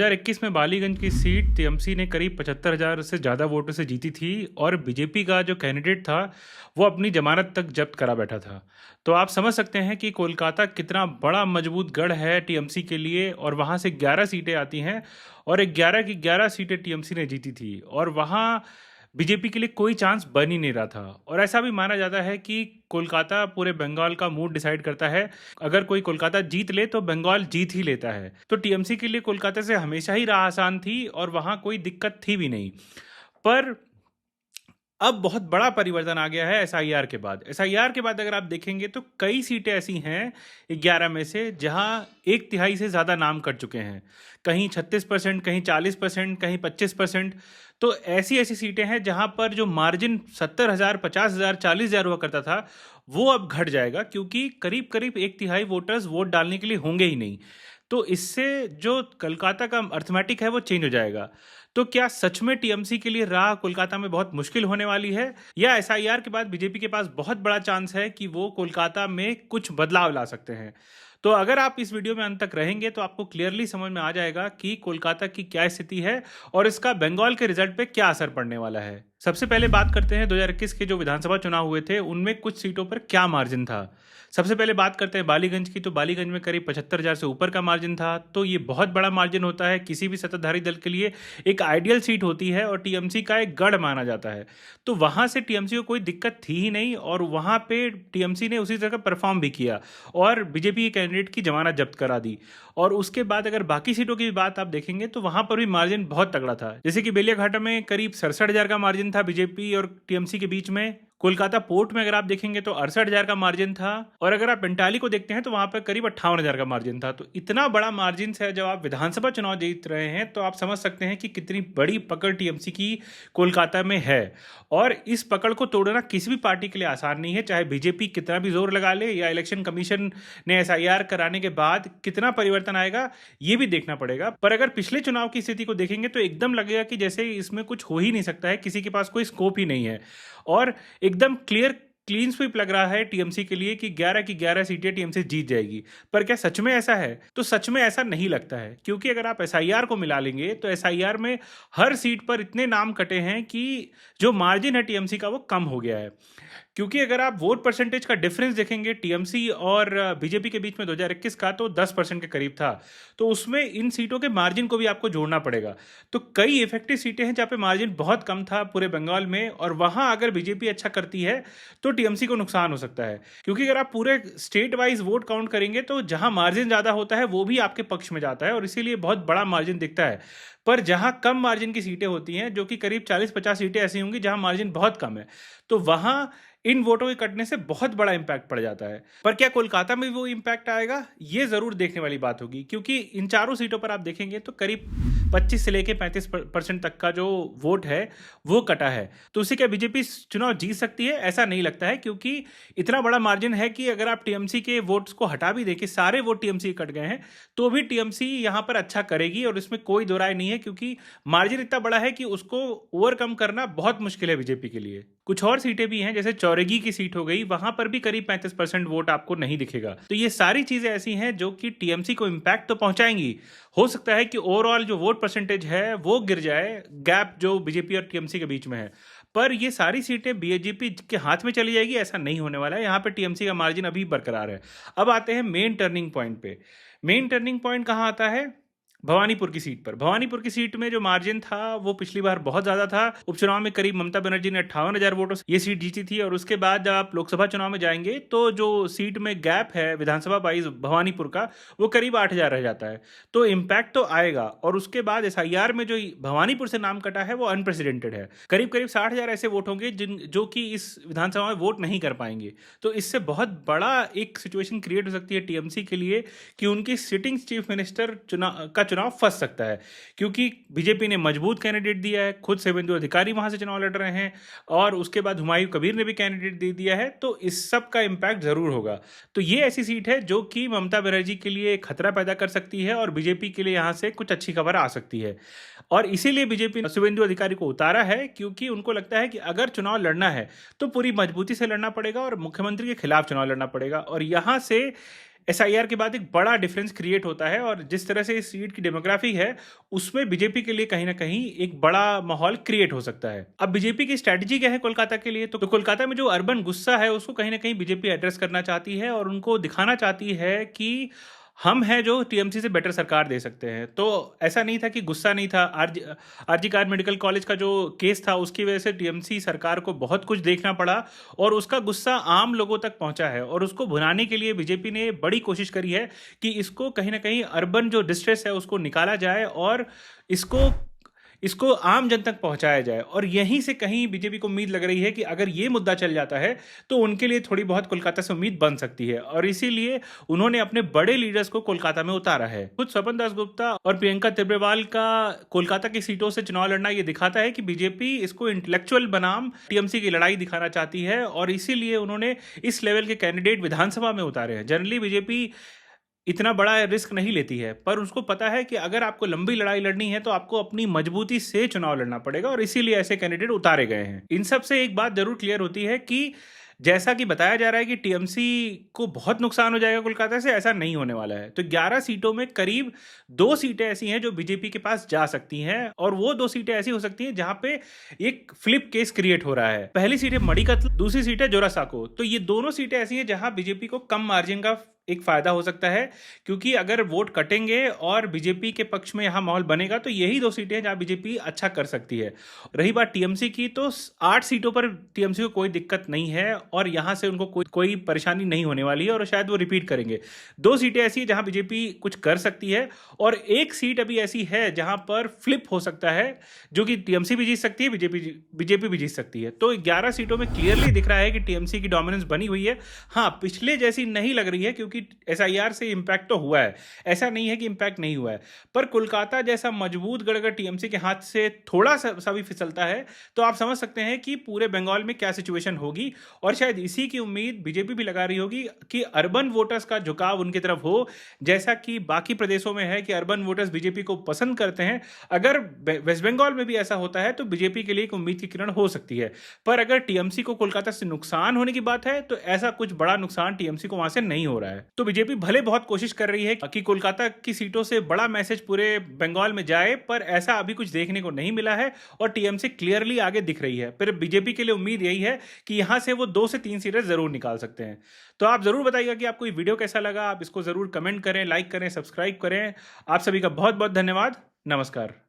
2021 में बालीगंज की seat TMC ने करीब 75,000 से ज़्यादा वोटों से जीती थी और बीजेपी का जो कैंडिडेट था वो अपनी जमानत तक जब्त करा बैठा था। तो आप समझ सकते हैं कि कोलकाता कितना बड़ा मजबूत गढ़ है टीएमसी के लिए, और वहाँ से 11 सीटें आती हैं और 11 की 11 सीटें टीएमसी ने जीती थी और वहाँ बीजेपी के लिए कोई चांस बन ही नहीं रहा था। और ऐसा भी माना जाता है कि कोलकाता पूरे बंगाल का मूड डिसाइड करता है। अगर कोई कोलकाता जीत ले तो बंगाल जीत ही लेता है। तो टीएमसी के लिए कोलकाता से हमेशा ही राह आसान थी और वहाँ कोई दिक्कत थी भी नहीं। पर अब बहुत बड़ा परिवर्तन आ गया है एसआईआर के बाद। एसआईआर के बाद अगर आप देखेंगे तो कई सीटें ऐसी हैं 11 में से जहां एक तिहाई से ज़्यादा नाम कट चुके हैं। कहीं 36%, कहीं 40%, कहीं 25%। तो ऐसी ऐसी सीटें हैं जहां पर जो मार्जिन 70,000, 50,000, 40,000 हुआ करता था वो अब घट जाएगा, क्योंकि करीब करीब एक तिहाई वोटर्स वोट डालने के लिए होंगे ही नहीं। तो इससे जो कोलकाता का अर्थमेटिक है वो चेंज हो जाएगा। तो क्या सच में टीएमसी के लिए राह कोलकाता में बहुत मुश्किल होने वाली है, या एसआईआर के बाद बीजेपी के पास बहुत बड़ा चांस है कि वो कोलकाता में कुछ बदलाव ला सकते हैं? तो अगर आप इस वीडियो में अंत तक रहेंगे तो आपको क्लियरली समझ में आ जाएगा कि कोलकाता की क्या स्थिति है और इसका बंगाल के रिजल्ट पे क्या असर पड़ने वाला है। सबसे पहले बात करते हैं 2021 के जो विधानसभा चुनाव हुए थे उनमें कुछ सीटों पर क्या मार्जिन था। सबसे पहले बात करते हैं बालीगंज की। तो बालीगंज में करीब 75,000 से ऊपर का मार्जिन था। तो ये बहुत बड़ा मार्जिन होता है, किसी भी सत्ताधारी दल के लिए एक आइडियल सीट होती है और टीएमसी का एक गढ़ माना जाता है। तो वहाँ से टीएमसी को कोई दिक्कत थी ही नहीं और वहाँ पे टीएमसी ने उसी तरह परफॉर्म भी किया और बीजेपी के कैंडिडेट की जमानत जब्त करा दी। और उसके बाद अगर बाकी सीटों की भी बात आप देखेंगे तो वहाँ पर भी मार्जिन बहुत तगड़ा था। जैसे कि बेलियाघाटा में करीब 67,000 का मार्जिन था बीजेपी और टीएमसी के बीच में। कोलकाता पोर्ट में अगर आप देखेंगे तो 68,000 का मार्जिन था। और अगर आप पेंटाली को देखते हैं तो वहां पर करीब 58,000 का मार्जिन था। तो इतना बड़ा मार्जिन है। जब आप विधानसभा चुनाव जीत रहे हैं तो आप समझ सकते हैं कि कितनी बड़ी पकड़ टीएमसी की कोलकाता में है। और इस पकड़ को तोड़ना किसी भी पार्टी के लिए आसान नहीं है, चाहे बीजेपी कितना भी जोर लगा ले या इलेक्शन कमीशन ने एसआईआर कराने के बाद कितना परिवर्तन आएगा ये भी देखना पड़ेगा। पर अगर पिछले चुनाव की स्थिति को देखेंगे तो एकदम लगेगा कि जैसे इसमें कुछ हो ही नहीं सकता है, किसी के पास कोई स्कोप ही नहीं है और एकदम क्लीन स्वीप लग रहा है टीएमसी के लिए कि 11 की 11 सीटें टीएमसी जीत जाएगी। पर क्या सच में ऐसा है? तो सच में ऐसा नहीं लगता है, क्योंकि अगर आप एसआईआर को मिला लेंगे तो एसआईआर में हर सीट पर इतने नाम कटे हैं कि जो मार्जिन है टीएमसी का वो कम हो गया है। क्योंकि अगर आप वोट परसेंटेज का डिफरेंस देखेंगे टीएमसी और बीजेपी के बीच में 2021 का, तो 10% के करीब था। तो उसमें इन सीटों के मार्जिन को भी आपको जोड़ना पड़ेगा। तो कई इफेक्टिव सीटें हैं जहाँ पे मार्जिन बहुत कम था पूरे बंगाल में, और वहाँ अगर बीजेपी अच्छा करती है तो टीएमसी को नुकसान हो सकता है। क्योंकि अगर आप पूरे स्टेट वाइज वोट काउंट करेंगे तो जहाँ मार्जिन ज़्यादा होता है वो भी आपके पक्ष में जाता है और इसीलिए बहुत बड़ा मार्जिन दिखता है। पर जहाँ कम मार्जिन की सीटें होती हैं, जो कि करीब 40-50 सीटें ऐसी होंगी जहाँ मार्जिन बहुत कम है, तो वहाँ इन वोटों के कटने से बहुत बड़ा इंपैक्ट पड़ जाता है। पर क्या कोलकाता में वो इंपैक्ट आएगा, ये जरूर देखने वाली बात होगी। क्योंकि इन चारों सीटों पर आप देखेंगे तो करीब 25 से लेके 35% तक का जो वोट है वो कटा है। तो उससे क्या बीजेपी चुनाव जीत सकती है? ऐसा नहीं लगता है, क्योंकि इतना बड़ा मार्जिन है कि अगर आप टीएमसी के वोट्स को हटा भी दें कि सारे वोट टीएमसी कट गए हैं, तो भी टीएमसी यहाँ पर अच्छा करेगी और इसमें कोई दो राय नहीं है, क्योंकि मार्जिन इतना बड़ा है कि उसको ओवरकम करना बहुत मुश्किल है बीजेपी के लिए। कुछ और सीटें भी हैं, जैसे चौरेगी की सीट हो गई, वहां पर भी करीब 35% वोट आपको नहीं दिखेगा। तो ये सारी चीजें ऐसी हैं जो कि टीएमसी को इंपैक्ट तो पहुंचाएंगी। हो सकता है कि ओवरऑल जो वोट परसेंटेज है वो गिर जाए, गैप जो बीजेपी और टीएमसी के बीच में है। पर ये सारी सीटें बीजेपी के हाथ में चली जाएगी, ऐसा नहीं होने वाला है। यहाँ पे टीएमसी का मार्जिन अभी बरकरार है। अब आते हैं मेन टर्निंग पॉइंट पे। मेन टर्निंग पॉइंट कहाँ आता है? भवानीपुर की सीट पर। भवानीपुर की सीट में जो मार्जिन था वो पिछली बार बहुत ज्यादा था। उपचुनाव में करीब ममता बनर्जी ने 58,000 वोटों से ये सीट जीती थी। और उसके बाद जब आप लोकसभा चुनाव में जाएंगे तो जो सीट में गैप है विधानसभा वाइज भवानीपुर का, वो करीब 8,000 रह जाता है। तो इम्पैक्ट तो आएगा। और उसके बाद एसआईआर में जो भवानीपुर से नाम कटा है वो अनप्रेसिडेंटेड है। करीब करीब 60,000 ऐसे वोट होंगे जो कि इस विधानसभा में वोट नहीं कर पाएंगे। तो इससे बहुत बड़ा एक सिचुएशन क्रिएट हो सकती है टीएमसी के लिए कि उनकी सिटिंग चीफ मिनिस्टर चुनाव फंस सकता है। क्योंकि बीजेपी ने मजबूत कैंडिडेट दिया है, खुद शुवेंदु अधिकारी वहां से चुनाव लड़ रहे हैं, और उसके बाद हुमायूं कबीर ने भी कैंडिडेट दे दिया है। तो इस सब का इंपैक्ट जरूर होगा। तो ये ऐसी सीट है जो कि ममता बनर्जी के लिए खतरा पैदा कर सकती है और बीजेपी के लिए यहां से कुछ अच्छी खबर आ सकती है। और इसीलिए बीजेपी ने शुवेंदु अधिकारी को उतारा है, क्योंकि उनको लगता है कि अगर चुनाव लड़ना है तो पूरी मजबूती से लड़ना पड़ेगा और मुख्यमंत्री के खिलाफ चुनाव लड़ना पड़ेगा। और यहां से एसआईआर के बाद एक बड़ा डिफरेंस क्रिएट होता है और जिस तरह से इस सीट की डेमोग्राफी है उसमें बीजेपी के लिए कहीं ना कहीं एक बड़ा माहौल क्रिएट हो सकता है। अब बीजेपी की स्ट्रैटेजी क्या है कोलकाता के लिए? तो कोलकाता में जो अर्बन गुस्सा है उसको कहीं ना कहीं बीजेपी एड्रेस करना चाहती है और उनको दिखाना चाहती है कि हम हैं जो टीएमसी से बेटर सरकार दे सकते हैं। तो ऐसा नहीं था कि गुस्सा नहीं था। आरजी कार मेडिकल कॉलेज का जो केस था उसकी वजह से टीएमसी सरकार को बहुत कुछ देखना पड़ा और उसका गुस्सा आम लोगों तक पहुंचा है और उसको भुनाने के लिए बीजेपी ने बड़ी कोशिश करी है कि इसको कहीं ना कहीं अर्बन जो डिस्ट्रेस है उसको निकाला जाए और इसको इसको आम जन तक पहुंचाया जाए। और यहीं से कहीं बीजेपी को उम्मीद लग रही है कि अगर ये मुद्दा चल जाता है तो उनके लिए थोड़ी बहुत कोलकाता से उम्मीद बन सकती है और इसीलिए उन्होंने अपने बड़े लीडर्स को कोलकाता में उतारा है। खुद स्वपन दास गुप्ता और प्रियंका तिब्रेवाल का कोलकाता की सीटों से चुनाव लड़ना ये दिखाता है कि बीजेपी इसको इंटेलेक्चुअल बनाम टीएमसी की लड़ाई दिखाना चाहती है और इसीलिए उन्होंने इस लेवल के कैंडिडेट विधानसभा में उतारे हैं। जनरली बीजेपी इतना बड़ा रिस्क नहीं लेती है पर उसको पता है कि अगर आपको लंबी लड़ाई लड़नी है तो आपको अपनी मजबूती से चुनाव लड़ना पड़ेगा और इसीलिए ऐसे कैंडिडेट उतारे गए हैं। इन सब से एक बात जरूर क्लियर होती है कि जैसा कि बताया जा रहा है कि टीएमसी को बहुत नुकसान हो जाएगा कोलकाता से, ऐसा नहीं होने वाला है। तो 11 सीटों में करीब 2 सीटें ऐसी हैं जो बीजेपी के पास जा सकती हैं और वो 2 सीटें ऐसी हो सकती हैं जहां पे एक फ्लिप केस क्रिएट हो रहा है। पहली सीट है मणिकत्ल, दूसरी सीट है जोरासाको। तो ये दोनों सीटें ऐसी हैं जहां बीजेपी को कम मार्जिन का एक फायदा हो सकता है क्योंकि अगर वोट कटेंगे और बीजेपी के पक्ष में यहां माहौल बनेगा तो यही 2 सीटें हैं जहां बीजेपी अच्छा कर सकती है। रही बात टीएमसी की तो 8 सीटों पर टीएमसी को कोई दिक्कत नहीं है और यहां से उनको कोई परेशानी नहीं होने वाली है और शायद वो रिपीट करेंगे। 2 सीटें ऐसी है जहां बीजेपी कुछ कर सकती है और एक सीट अभी ऐसी है जहां पर फ्लिप हो सकता है जो कि टीएमसी भी जीत सकती है, बीजेपी भी जीत सकती है। तो 11 सीटों में क्लियरली दिख रहा है कि टीएमसी की डोमिनेंस बनी हुई है। हाँ, पिछले जैसी नहीं लग रही है क्योंकि एसआईआर से इंपैक्ट तो हुआ है, ऐसा नहीं है कि इंपैक्ट नहीं हुआ है। पर कोलकाता जैसा मजबूत गढ़ अगर टीएमसी के हाथ से थोड़ा सा भी फिसलता है तो आप समझ सकते हैं कि पूरे बंगाल में क्या सिचुएशन होगी और शायद इसी की उम्मीद बीजेपी भी लगा रही होगी कि अर्बन वोटर्स का झुकाव उनकी तरफ हो, जैसा कि बाकी प्रदेशों में है कि अर्बन वोटर्स बीजेपी को पसंद करते हैं। अगर वेस्ट बंगाल में भी ऐसा होता है तो बीजेपी के लिए एक उम्मीद की किरण हो सकती है। पर अगर टीएमसी को कोलकाता से नुकसान होने की बात है तो ऐसा कुछ बड़ा नुकसान टीएमसी को वहां से नहीं हो रहा है। तो बीजेपी भले बहुत कोशिश कर रही है कि कोलकाता की सीटों से बड़ा मैसेज पूरे बंगाल में जाए पर ऐसा अभी कुछ देखने को नहीं मिला है और टीएमसी क्लियरली आगे दिख रही है। फिर बीजेपी के लिए उम्मीद यही है कि यहां से वो 2 से 3 सीटें जरूर निकाल सकते हैं। तो आप जरूर बताइएगा कि आपको ये वीडियो कैसा लगा। आप इसको जरूर कमेंट करें, लाइक करें, सब्सक्राइब करें। आप सभी का बहुत बहुत धन्यवाद। नमस्कार।